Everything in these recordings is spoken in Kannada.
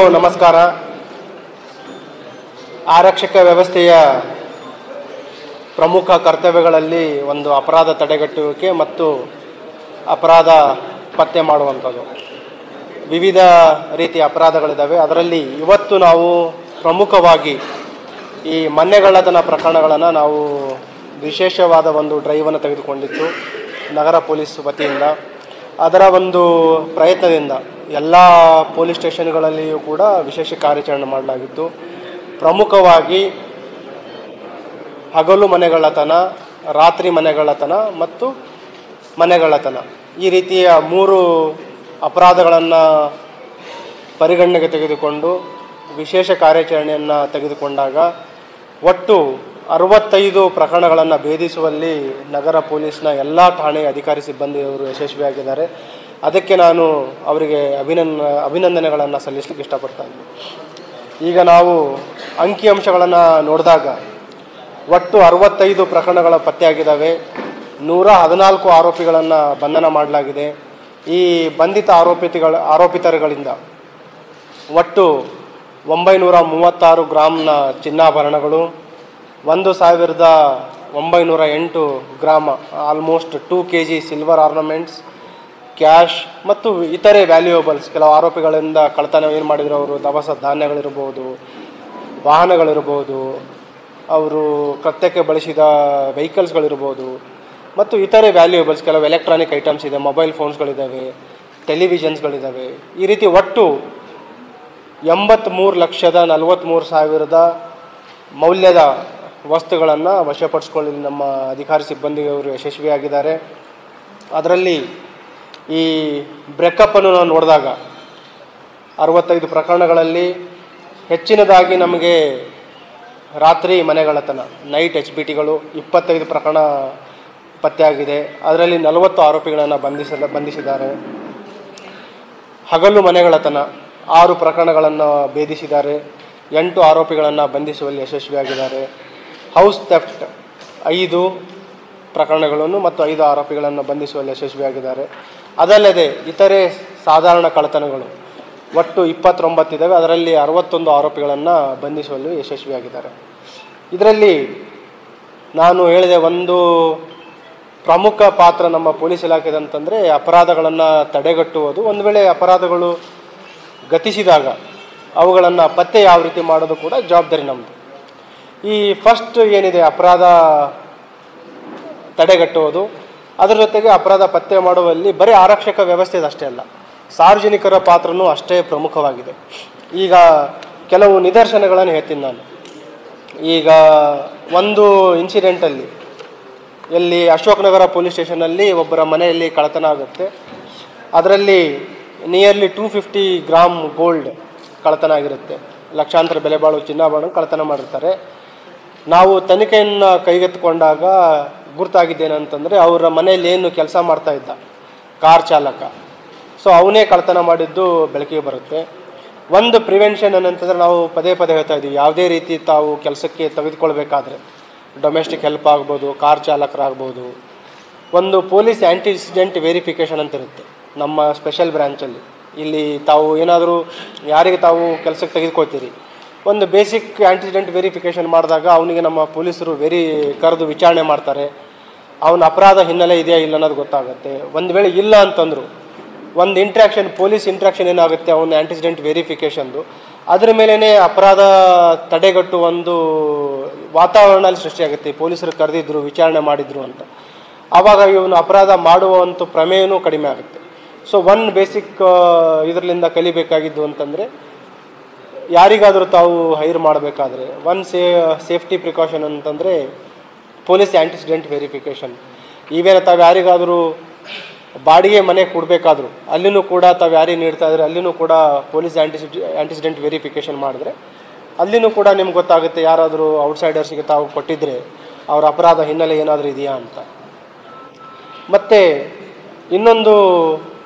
ಎಲ್ರಿಗೂ ನಮಸ್ಕಾರ. ಆರಕ್ಷಕ ವ್ಯವಸ್ಥೆಯ ಪ್ರಮುಖ ಕರ್ತವ್ಯಗಳಲ್ಲಿ ಒಂದು ಅಪರಾಧ ತಡೆಗಟ್ಟುವಿಕೆ ಮತ್ತು ಅಪರಾಧ ಪತ್ತೆ ಮಾಡುವಂಥದ್ದು. ವಿವಿಧ ರೀತಿಯ ಅಪರಾಧಗಳಿದ್ದಾವೆ. ಅದರಲ್ಲಿ ಇವತ್ತು ನಾವು ಪ್ರಮುಖವಾಗಿ ಈ ಮನೆಗಳ್ಳತನ ಪ್ರಕರಣಗಳನ್ನು ನಾವು ವಿಶೇಷವಾದ ಒಂದು ಡ್ರೈವನ್ನು ತೆಗೆದುಕೊಂಡಿತ್ತು ನಗರ ಪೊಲೀಸ್ ವತಿಯಿಂದ. ಅದರ ಒಂದು ಪ್ರಯತ್ನದಿಂದ ಎಲ್ಲ ಪೊಲೀಸ್ ಸ್ಟೇಷನ್ಗಳಲ್ಲಿಯೂ ಕೂಡ ವಿಶೇಷ ಕಾರ್ಯಾಚರಣೆ ಮಾಡಲಾಗಿತ್ತು. ಪ್ರಮುಖವಾಗಿ ಹಗಲು ಮನೆಗಳ್ಳತನ, ರಾತ್ರಿ ಮನೆಗಳ್ಳತನ ಮತ್ತು ಮನೆಗಳ್ಳತನ, ಈ ರೀತಿಯ 3 ಅಪರಾಧಗಳನ್ನು ಪರಿಗಣನೆಗೆ ತೆಗೆದುಕೊಂಡು ವಿಶೇಷ ಕಾರ್ಯಾಚರಣೆಯನ್ನು ತೆಗೆದುಕೊಂಡಾಗ ಒಟ್ಟು 65 ಪ್ರಕರಣಗಳನ್ನು ಭೇದಿಸುವಲ್ಲಿ ನಗರ ಪೊಲೀಸ್ನ ಎಲ್ಲ ಠಾಣೆಯ ಅಧಿಕಾರಿ ಸಿಬ್ಬಂದಿಯವರು ಯಶಸ್ವಿಯಾಗಿದ್ದಾರೆ. ಅದಕ್ಕೆ ನಾನು ಅವರಿಗೆ ಅಭಿನಂದನೆಗಳನ್ನು ಸಲ್ಲಿಸಲಿಕ್ಕೆ ಇಷ್ಟಪಡ್ತೇನೆ. ಈಗ ನಾವು ಅಂಕಿಅಂಶಗಳನ್ನು ನೋಡಿದಾಗ ಒಟ್ಟು 65 ಪ್ರಕರಣಗಳ ಪತ್ತೆಯಾಗಿದ್ದಾವೆ. 114 ಆರೋಪಿಗಳನ್ನು ಬಂಧನ ಮಾಡಲಾಗಿದೆ. ಈ ಬಂಧಿತ ಆರೋಪಿತರುಗಳಿಂದ ಒಟ್ಟು 936 ಗ್ರಾಮ್ನ ಚಿನ್ನಾಭರಣಗಳು, 1908 ಗ್ರಾಮ almost 2 kg silver ornaments, cash ಮತ್ತು ಇತರೆ ವ್ಯಾಲ್ಯೂಯಬಲ್ಸ್. ಕೆಲವು ಆರೋಪಿಗಳಿಂದ ಕಳ್ಳತನ ಏನು ಮಾಡಿದ್ರು, ಅವರು ದವಸ ಧಾನ್ಯಗಳಿರ್ಬೋದು, ವಾಹನಗಳಿರ್ಬೋದು, ಅವರು ಕೃತ್ಯಕ್ಕೆ ಬಳಸಿದ ವೆಹಿಕಲ್ಸ್ಗಳಿರ್ಬೋದು ಮತ್ತು ಇತರೆ ವ್ಯಾಲ್ಯೂಯಬಲ್ಸ್, ಕೆಲವು ಎಲೆಕ್ಟ್ರಾನಿಕ್ ಐಟಮ್ಸ್ ಇದೆ, ಮೊಬೈಲ್ ಫೋನ್ಸ್ಗಳಿದ್ದಾವೆ, ಟೆಲಿವಿಷನ್ಸ್ಗಳಿದ್ದಾವೆ. ಈ ರೀತಿ ಒಟ್ಟು 83,43,000 ಮೌಲ್ಯದ ವಸ್ತುಗಳನ್ನು ವಶಪಡಿಸ್ಕೊಳ್ಳಿ ನಮ್ಮ ಅಧಿಕಾರಿ ಸಿಬ್ಬಂದಿಯವರು ಯಶಸ್ವಿಯಾಗಿದ್ದಾರೆ. ಅದರಲ್ಲಿ ಈ ಬ್ರೇಕಪ್ಪನ್ನು ನಾವು ನೋಡಿದಾಗ 65 ಪ್ರಕರಣಗಳಲ್ಲಿ ಹೆಚ್ಚಿನದಾಗಿ ನಮಗೆ ರಾತ್ರಿ ಮನೆಗಳ್ಳತನ, ನೈಟ್ HBTಗಳು 25 ಪ್ರಕರಣ ಪತ್ತೆಯಾಗಿದೆ. ಅದರಲ್ಲಿ 40 ಆರೋಪಿಗಳನ್ನು ಬಂಧಿಸಿದ್ದಾರೆ. ಹಗಲು ಮನೆಗಳ್ಳತನ 6 ಪ್ರಕರಣಗಳನ್ನು ಭೇದಿಸಿದ್ದಾರೆ. 8 ಆರೋಪಿಗಳನ್ನು ಬಂಧಿಸುವಲ್ಲಿ ಯಶಸ್ವಿಯಾಗಿದ್ದಾರೆ. ಹೌಸ್ ಥೆಫ್ಟ್ 5 ಪ್ರಕರಣಗಳನ್ನು ಮತ್ತು 5 ಆರೋಪಿಗಳನ್ನು ಬಂಧಿಸುವಲ್ಲಿ ಯಶಸ್ವಿಯಾಗಿದ್ದಾರೆ. ಅದಲ್ಲದೆ ಇತರೆ ಸಾಧಾರಣ ಕಳ್ಳತನಗಳು ಒಟ್ಟು 29 ಇದ್ದಾವೆ. ಅದರಲ್ಲಿ 61 ಆರೋಪಿಗಳನ್ನು ಬಂಧಿಸುವಲ್ಲಿ ಯಶಸ್ವಿಯಾಗಿದ್ದಾರೆ. ಇದರಲ್ಲಿ ನಾನು ಹೇಳಿದೆ, ಒಂದು ಪ್ರಮುಖ ಪಾತ್ರ ನಮ್ಮ ಪೊಲೀಸ್ ಇಲಾಖೆದು ಅಂತಂದರೆ ಅಪರಾಧಗಳನ್ನು ತಡೆಗಟ್ಟುವುದು. ಒಂದು ವೇಳೆ ಅಪರಾಧಗಳು ಗತಿಸಿದಾಗ ಅವುಗಳನ್ನು ಪತ್ತೆ ಯಾವ ರೀತಿ ಮಾಡೋದು ಕೂಡ ಜವಾಬ್ದಾರಿ ನಮ್ಮದು. ಈ ಫಸ್ಟ್ ಏನಿದೆ ಅಪರಾಧ ತಡೆಗಟ್ಟುವುದು, ಅದರ ಜೊತೆಗೆ ಅಪರಾಧ ಪತ್ತೆ ಮಾಡುವಲ್ಲಿ ಬರೀ ಆರಕ್ಷಕ ವ್ಯವಸ್ಥೆದು ಅಷ್ಟೇ ಅಲ್ಲ, ಸಾರ್ವಜನಿಕರ ಪಾತ್ರನೂ ಅಷ್ಟೇ ಪ್ರಮುಖವಾಗಿದೆ. ಈಗ ಕೆಲವು ನಿದರ್ಶನಗಳನ್ನು ಹೇಳ್ತೀನಿ ನಾನು. ಈಗ ಒಂದು ಇನ್ಸಿಡೆಂಟಲ್ಲಿ ಎಲ್ಲಿ ಅಶೋಕನಗರ ಪೊಲೀಸ್ ಸ್ಟೇಷನಲ್ಲಿ ಒಬ್ಬರ ಮನೆಯಲ್ಲಿ ಕಳ್ಳತನ ಆಗುತ್ತೆ. ಅದರಲ್ಲಿ ನಿಯರ್ಲಿ 250 ಗ್ರಾಮ್ ಗೋಲ್ಡ್ ಕಳ್ಳತನ ಆಗಿರುತ್ತೆ. ಲಕ್ಷಾಂತರ ಬೆಲೆ ಬಾಳುವ ಚಿನ್ನಾಭರಣ ಕಳ್ಳತನ ಮಾಡಿರ್ತಾರೆ. ನಾವು ತನಿಖೆಯನ್ನು ಕೈಗೆತ್ತಿಕೊಂಡಾಗ ಗುರುತಾಗಿದ್ದೇನಂತಂದರೆ, ಅವರ ಮನೆಯಲ್ಲಿ ಏನು ಕೆಲಸ ಮಾಡ್ತಾ ಇದ್ದ ಕಾರ್ ಚಾಲಕ, ಸೊ ಅವನೇ ಕಳ್ಳತನ ಮಾಡಿದ್ದು ಬೆಳಕಿಗೆ ಬರುತ್ತೆ. ಒಂದು ಪ್ರಿವೆನ್ಷನ್ ಏನಂತಂದರೆ, ನಾವು ಪದೇ ಹೇಳ್ತಾ ಇದ್ದೀವಿ, ಯಾವುದೇ ರೀತಿ ತಾವು ಕೆಲಸಕ್ಕೆ ತೆಗೆದುಕೊಳ್ಬೇಕಾದ್ರೆ ಡೊಮೆಸ್ಟಿಕ್ ಹೆಲ್ಪ್ ಆಗ್ಬೋದು, ಕಾರ್ ಚಾಲಕರಾಗ್ಬೋದು, ಒಂದು ಪೊಲೀಸ್ ಆ್ಯಂಟಿಸಿಡೆಂಟ್ ವೆರಿಫಿಕೇಷನ್ ಅಂತ ಇರುತ್ತೆ ನಮ್ಮ ಸ್ಪೆಷಲ್ ಬ್ರ್ಯಾಂಚಲ್ಲಿ. ಇಲ್ಲಿ ತಾವು ಏನಾದರೂ ಯಾರಿಗೆ ತಾವು ಕೆಲಸಕ್ಕೆ ತೆಗೆದುಕೊಳ್ತೀರಿ, ಒಂದು ಬೇಸಿಕ್ ಆ್ಯಂಟಿಸಿಡೆಂಟ್ ವೆರಿಫಿಕೇಷನ್ ಮಾಡಿದಾಗ ಅವನಿಗೆ ನಮ್ಮ ಪೊಲೀಸರು ಕರೆದು ವಿಚಾರಣೆ ಮಾಡ್ತಾರೆ. ಅವನ ಅಪರಾಧ ಹಿನ್ನೆಲೆ ಇದೆಯಾ ಇಲ್ಲ ಅನ್ನೋದು ಗೊತ್ತಾಗುತ್ತೆ. ಒಂದು ವೇಳೆ ಇಲ್ಲ ಅಂತಂದರು ಒಂದು ಇಂಟ್ರ್ಯಾಕ್ಷನ್, ಪೊಲೀಸ್ ಇಂಟ್ರ್ಯಾಕ್ಷನ್ ಏನಾಗುತ್ತೆ ಅವನ ಆ್ಯಂಟಿಸಿಡೆಂಟ್ ವೆರಿಫಿಕೇಷನ್ದು, ಅದ್ರ ಮೇಲೇ ಅಪರಾಧ ತಡೆಗಟ್ಟುವ ಒಂದು ವಾತಾವರಣ ಅಲ್ಲಿ ಸೃಷ್ಟಿಯಾಗುತ್ತೆ. ಪೊಲೀಸರು ಕರೆದಿದ್ರು, ವಿಚಾರಣೆ ಮಾಡಿದ್ರು ಅಂತ. ಆವಾಗ ಇವನು ಅಪರಾಧ ಮಾಡುವಂಥ ಪ್ರಮೇಯನೂ ಕಡಿಮೆ ಆಗುತ್ತೆ. ಸೊ ಬೇಸಿಕ್ ಇದರಿಂದ ಕಲಿಬೇಕಾಗಿದ್ದು ಅಂತಂದರೆ, ಯಾರಿಗಾದರೂ ತಾವು ಹೈರ್ ಮಾಡಬೇಕಾದ್ರೆ ಸೇಫ್ಟಿ ಪ್ರಿಕಾಷನ್ ಅಂತಂದರೆ ಪೊಲೀಸ್ ಆ್ಯಂಟಿಸಿಡೆಂಟ್ ವೆರಿಫಿಕೇಷನ್. ಈವೇನ ತಾವು ಯಾರಿಗಾದರೂ ಬಾಡಿಗೆ ಮನೆ ಕೊಡಬೇಕಾದ್ರೂ ಅಲ್ಲಿನೂ ಕೂಡ ತಾವು ಯಾರಿಗೆ ನೀಡ್ತಾ ಇದ್ರೆ ಅಲ್ಲಿನೂ ಕೂಡ ಪೊಲೀಸ್ ಆ್ಯಂಟಿಸಿಡೆಂಟ್ ವೆರಿಫಿಕೇಷನ್ ಮಾಡಿದ್ರೆ ಅಲ್ಲಿನೂ ಕೂಡ ನಿಮ್ಗೆ ಗೊತ್ತಾಗುತ್ತೆ, ಯಾರಾದರೂ ಔಟ್ಸೈಡರ್ಸಿಗೆ ತಾವು ಕೊಟ್ಟಿದ್ದರೆ ಅವರ ಅಪರಾಧ ಹಿನ್ನೆಲೆ ಏನಾದರೂ ಇದೆಯಾ ಅಂತ. ಮತ್ತು ಇನ್ನೊಂದು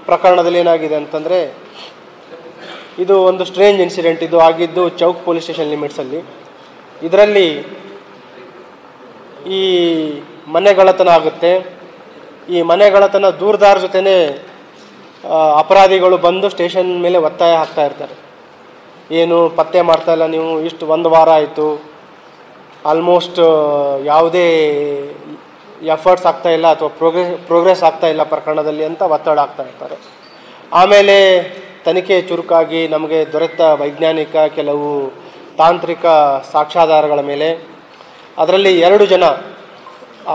ಪ್ರಕರಣದಲ್ಲಿ ಏನಾಗಿದೆ ಅಂತಂದರೆ, ಇದು ಒಂದು ಸ್ಟ್ರೇಂಜ್ ಇನ್ಸಿಡೆಂಟ್. ಇದು ಆಗಿದ್ದು ಚೌಕ್ ಪೊಲೀಸ್ ಸ್ಟೇಷನ್ ಲಿಮಿಟ್ಸಲ್ಲಿ. ಇದರಲ್ಲಿ ಈ ಮನೆಗಳ್ಳತನ ಆಗುತ್ತೆ. ಈ ಮನೆಗಳ್ಳತನ ದೂರದಾರ ಜೊತೆನೇ ಅಪರಾಧಿಗಳು ಬಂದು ಸ್ಟೇಷನ್ ಮೇಲೆ ಒತ್ತಾಯ ಹಾಕ್ತಾ ಇರ್ತಾರೆ. ಏನು ಪತ್ತೆ ಮಾಡ್ತಾಯಿಲ್ಲ ನೀವು, ಇಷ್ಟು 1 ವಾರ ಆಯಿತು, ಆಲ್ಮೋಸ್ಟ್ ಯಾವುದೇ ಎಫರ್ಟ್ಸ್ ಆಗ್ತಾಯಿಲ್ಲ ಅಥವಾ ಪ್ರೋಗ್ರೆಸ್ ಆಗ್ತಾಯಿಲ್ಲ ಪ್ರಕರಣದಲ್ಲಿ ಅಂತ ಒತ್ತಡ ಆಗ್ತಾ ಇರ್ತಾರೆ. ಆಮೇಲೆ ತನಿಖೆ ಚುರುಕಾಗಿ ನಮಗೆ ದೊರೆತ ವೈಜ್ಞಾನಿಕ ಕೆಲವು ತಾಂತ್ರಿಕ ಸಾಕ್ಷ್ಯಾಧಾರಗಳ ಮೇಲೆ ಅದರಲ್ಲಿ 2 ಜನ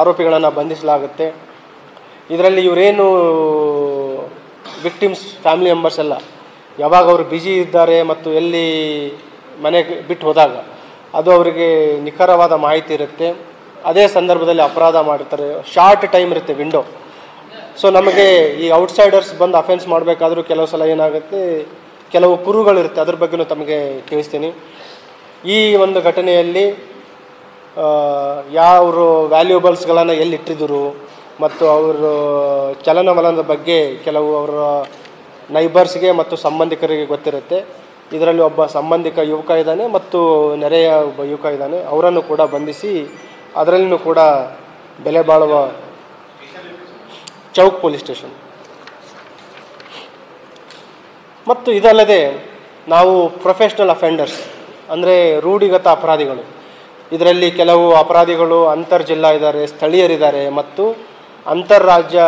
ಆರೋಪಿಗಳನ್ನು ಬಂಧಿಸಲಾಗುತ್ತೆ. ಇದರಲ್ಲಿ ಇವರೇನು ವಿಕ್ಟಿಮ್ಸ್ ಫ್ಯಾಮಿಲಿ ಮೆಂಬರ್ಸ್ ಎಲ್ಲ ಯಾವಾಗ ಅವರು ಬ್ಯುಸಿ ಇದ್ದಾರೆ ಮತ್ತು ಎಲ್ಲಿ ಮನೆಗೆ ಬಿಟ್ಟು ಹೋದಾಗ ಅದು ಅವರಿಗೆ ನಿಖರವಾದ ಮಾಹಿತಿ ಇರುತ್ತೆ. ಅದೇ ಸಂದರ್ಭದಲ್ಲಿ ಅಪರಾಧ ಮಾಡಿರ್ತಾರೆ. ಶಾರ್ಟ್ ಟೈಮ್ ಇರುತ್ತೆ ವಿಂಡೋ. ಸೊ ನಮಗೆ ಈ ಔಟ್ಸೈಡರ್ಸ್ ಬಂದು ಅಫೆನ್ಸ್ ಮಾಡಬೇಕಾದ್ರೂ ಕೆಲವು ಸಲ ಏನಾಗುತ್ತೆ, ಕೆಲವು ಕುರುಗಳಿರುತ್ತೆ, ಅದ್ರ ಬಗ್ಗೆಯೂ ತಮಗೆ ತಿಳಿಸ್ತೀನಿ. ಈ ಒಂದು ಘಟನೆಯಲ್ಲಿ ಯಾವರು ವ್ಯಾಲ್ಯೂಬಲ್ಸ್ಗಳನ್ನು ಎಲ್ಲಿಟ್ಟಿದ್ದರು ಮತ್ತು ಅವರು ಚಲನವಲನದ ಬಗ್ಗೆ ಕೆಲವು ಅವರ ನೈಬರ್ಸ್ಗೆ ಮತ್ತು ಸಂಬಂಧಿಕರಿಗೆ ಗೊತ್ತಿರುತ್ತೆ. ಇದರಲ್ಲಿ ಒಬ್ಬ ಸಂಬಂಧಿಕ ಯುವಕ ಇದ್ದಾನೆ ಮತ್ತು ನೆರೆಯ ಒಬ್ಬ ಯುವಕ ಇದ್ದಾನೆ. ಅವರನ್ನು ಕೂಡ ಬಂಧಿಸಿ ಅದರಲ್ಲಿಯೂ ಕೂಡ ಬೆಲೆ ಬಾಳುವ ಚೌಕ್ ಪೊಲೀಸ್ ಸ್ಟೇಷನ್. ಮತ್ತು ಇದಲ್ಲದೆ ನಾವು ಪ್ರೊಫೆಷ್ನಲ್ ಅಫೆಂಡರ್ಸ್ ಅಂದರೆ ರೂಢಿಗತ ಅಪರಾಧಿಗಳು, ಇದರಲ್ಲಿ ಕೆಲವು ಅಪರಾಧಿಗಳು ಅಂತರ್ಜಿಲ್ಲಾ ಇದ್ದಾರೆ, ಸ್ಥಳೀಯರಿದ್ದಾರೆ ಮತ್ತು ಅಂತಾರಾಜ್ಯ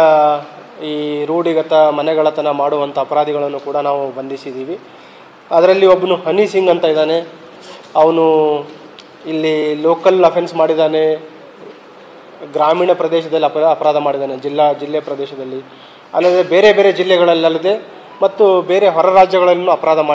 ಈ ರೂಢಿಗತ ಮನೆಗಳತನ ಮಾಡುವಂಥ ಅಪರಾಧಿಗಳನ್ನು ಕೂಡ ನಾವು ಬಂಧಿಸಿದ್ದೀವಿ. ಅದರಲ್ಲಿ ಒಬ್ಬನು ಹನಿ ಸಿಂಗ್ ಅಂತ ಇದ್ದಾನೆ. ಅವನು ಇಲ್ಲಿ ಲೋಕಲ್ ಅಫೆನ್ಸ್ ಮಾಡಿದ್ದಾನೆ, ಗ್ರಾಮೀಣ ಪ್ರದೇಶದಲ್ಲಿ ಅಪರಾಧ ಮಾಡಿದ್ದಾನೆ, ಜಿಲ್ಲೆ ಪ್ರದೇಶದಲ್ಲಿ, ಅಲ್ಲದೆ ಬೇರೆ ಬೇರೆ ಜಿಲ್ಲೆಗಳಲ್ಲದೆ ಮತ್ತು ಬೇರೆ ಹೊರ ರಾಜ್ಯಗಳಲ್ಲೂ ಅಪರಾಧ ಮಾಡಿ